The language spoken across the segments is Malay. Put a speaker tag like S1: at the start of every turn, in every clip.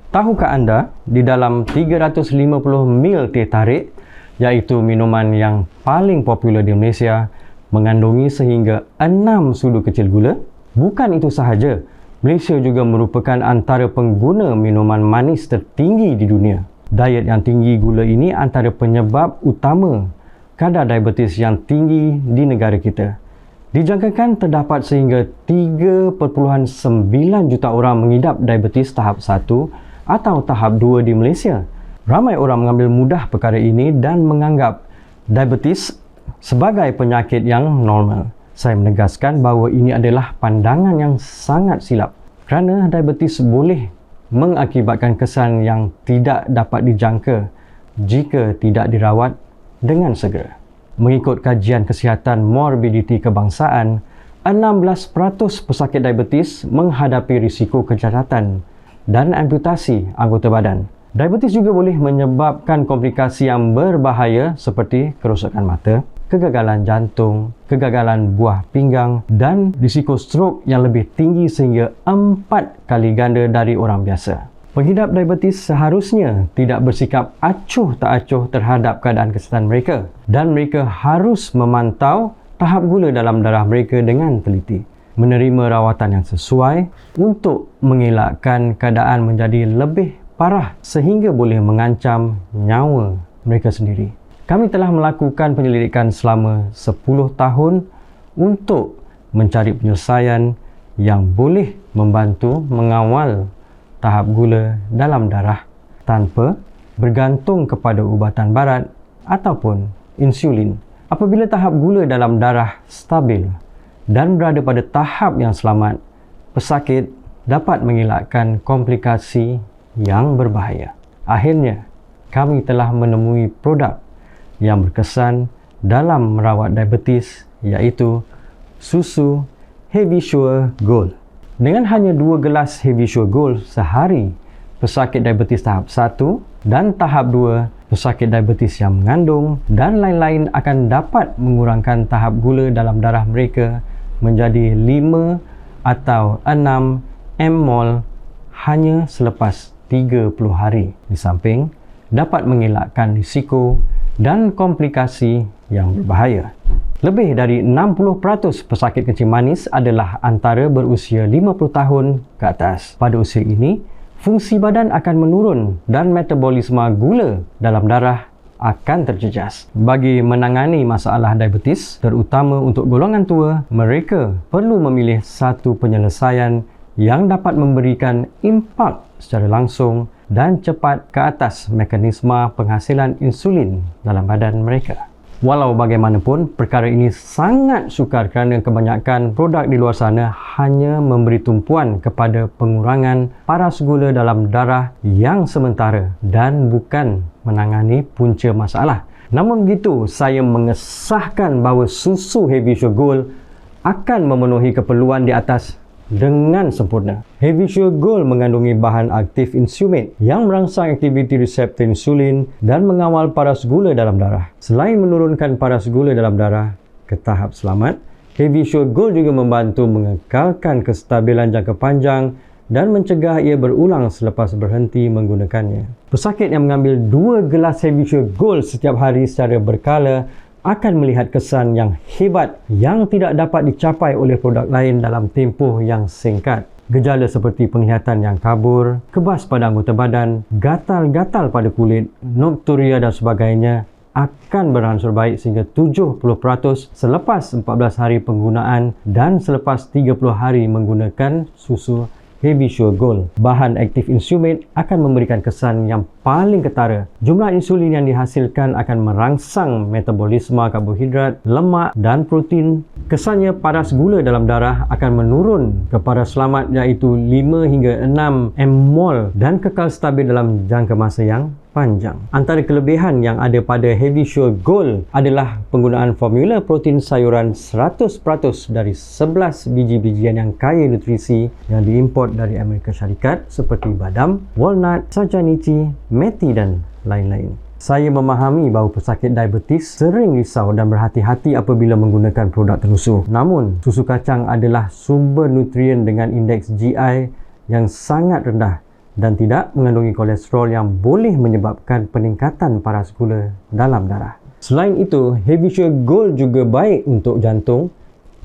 S1: Tahukah anda, di dalam 350 mil teh tarik, iaitu minuman yang paling popular di Malaysia, mengandungi sehingga 6 sudu kecil gula? Bukan itu sahaja, Malaysia juga merupakan antara pengguna minuman manis tertinggi di dunia. Diet yang tinggi gula ini antara penyebab utama kadar diabetes yang tinggi di negara kita. Dijangkakan terdapat sehingga 3.9 juta orang mengidap diabetes tahap 1 atau tahap 2 di Malaysia. Ramai orang mengambil mudah perkara ini dan menganggap diabetes sebagai penyakit yang normal. Saya menegaskan bahawa ini adalah pandangan yang sangat silap kerana diabetes boleh mengakibatkan kesan yang tidak dapat dijangka jika tidak dirawat dengan segera. Mengikut kajian kesihatan morbiditi kebangsaan, 16% pesakit diabetes menghadapi risiko kecacatan dan amputasi anggota badan. Diabetes juga boleh menyebabkan komplikasi yang berbahaya seperti kerosakan mata, kegagalan jantung, kegagalan buah pinggang dan risiko stroke yang lebih tinggi sehingga 4 kali ganda dari orang biasa. Pengidap diabetes seharusnya tidak bersikap acuh tak acuh terhadap keadaan kesihatan mereka dan mereka harus memantau tahap gula dalam darah mereka dengan teliti, menerima rawatan yang sesuai untuk mengelakkan keadaan menjadi lebih parah sehingga boleh mengancam nyawa mereka sendiri. Kami telah melakukan penyelidikan selama 10 tahun untuk mencari penyelesaian yang boleh membantu mengawal tahap gula dalam darah tanpa bergantung kepada ubatan barat ataupun insulin. Apabila tahap gula dalam darah stabil dan berada pada tahap yang selamat, pesakit dapat mengelakkan komplikasi yang berbahaya. Akhirnya, kami telah menemui produk yang berkesan dalam merawat diabetes, iaitu susu Hevisure Gold. Dengan hanya 2 gelas Hevisure Gold sehari, pesakit diabetes tahap 1 dan tahap 2, pesakit diabetes yang mengandung dan lain-lain akan dapat mengurangkan tahap gula dalam darah mereka menjadi 5 atau 6 mmol hanya selepas 30 hari. Di samping, dapat mengelakkan risiko dan komplikasi yang berbahaya. Lebih dari 60% pesakit kencing manis adalah antara berusia 50 tahun ke atas. Pada usia ini, fungsi badan akan menurun dan metabolisme gula dalam darah akan terjejas. Bagi menangani masalah diabetes, terutama untuk golongan tua, mereka perlu memilih satu penyelesaian yang dapat memberikan impak secara langsung dan cepat ke atas mekanisme penghasilan insulin dalam badan mereka. Walau bagaimanapun, perkara ini sangat sukar kerana kebanyakan produk di luar sana hanya memberi tumpuan kepada pengurangan paras gula dalam darah yang sementara dan bukan menangani punca masalah. Namun begitu, saya mengesahkan bahawa susu Hevisure Gold akan memenuhi keperluan di atas dengan sempurna. Hevisure Gold mengandungi bahan aktif insumate yang merangsang aktiviti reseptor insulin dan mengawal paras gula dalam darah. Selain menurunkan paras gula dalam darah ke tahap selamat, Hevisure Gold juga membantu mengekalkan kestabilan jangka panjang dan mencegah ia berulang selepas berhenti menggunakannya. Pesakit yang mengambil 2 gelas Hevisure Gold setiap hari secara berkala akan melihat kesan yang hebat yang tidak dapat dicapai oleh produk lain dalam tempoh yang singkat. Gejala seperti penglihatan yang kabur, kebas pada anggota badan, gatal-gatal pada kulit, nokturia dan sebagainya akan beransur baik sehingga 70% selepas 14 hari penggunaan dan selepas 30 hari menggunakan susu Hevisure Gold. Bahan aktif insumate akan memberikan kesan yang paling ketara. Jumlah insulin yang dihasilkan akan merangsang metabolisme karbohidrat, lemak dan protein. Kesannya paras gula dalam darah akan menurun ke paras selamat iaitu 5 hingga 6 mmol dan kekal stabil dalam jangka masa yang panjang. Antara kelebihan yang ada pada Hevisure Gold adalah penggunaan formula protein sayuran 100% dari 11 biji-bijian yang kaya nutrisi yang diimport dari Amerika Syarikat seperti badam, walnut, sajanici, meti dan lain-lain. Saya memahami bahawa pesakit diabetes sering risau dan berhati-hati apabila menggunakan produk terusu. Namun, susu kacang adalah sumber nutrien dengan indeks GI yang sangat rendah dan tidak mengandungi kolesterol yang boleh menyebabkan peningkatan paras gula dalam darah. Selain itu, Heavy Sugar Gold juga baik untuk jantung,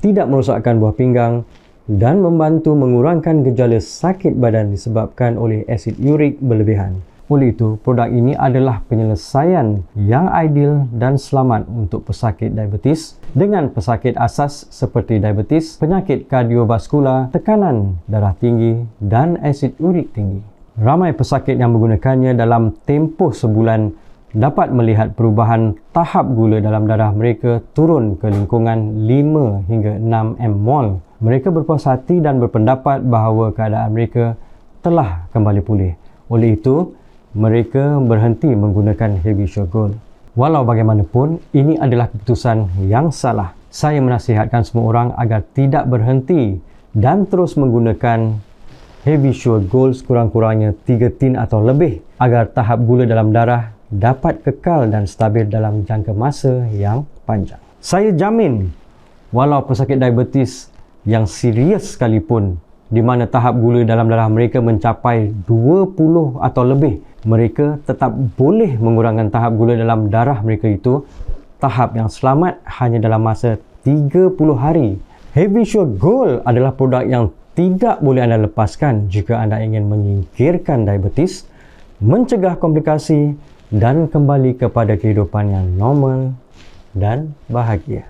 S1: tidak merosakkan buah pinggang dan membantu mengurangkan gejala sakit badan disebabkan oleh asid urik berlebihan. Oleh itu, produk ini adalah penyelesaian yang ideal dan selamat untuk pesakit diabetes dengan pesakit asas seperti diabetes, penyakit kardiovaskular, tekanan darah tinggi dan asid urik tinggi. Ramai pesakit yang menggunakannya dalam tempoh sebulan dapat melihat perubahan tahap gula dalam darah mereka turun ke lingkungan 5 hingga 6 mmol. Mereka berpuas hati dan berpendapat bahawa keadaan mereka telah kembali pulih. Oleh itu, mereka berhenti menggunakan Heavy Sugar Gold. Walau bagaimanapun, ini adalah keputusan yang salah. Saya menasihatkan semua orang agar tidak berhenti dan terus menggunakan Heavy Sugar Gold sekurang-kurangnya 3 tin atau lebih agar tahap gula dalam darah dapat kekal dan stabil dalam jangka masa yang panjang. Saya jamin, walau pesakit diabetes yang serius sekalipun, di mana tahap gula dalam darah mereka mencapai 20 atau lebih, mereka tetap boleh mengurangkan tahap gula dalam darah mereka itu. Tahap yang selamat hanya dalam masa 30 hari. Heavy Sugar Gold adalah produk yang tidak boleh anda lepaskan jika anda ingin menyingkirkan diabetes, mencegah komplikasi dan kembali kepada kehidupan yang normal dan bahagia.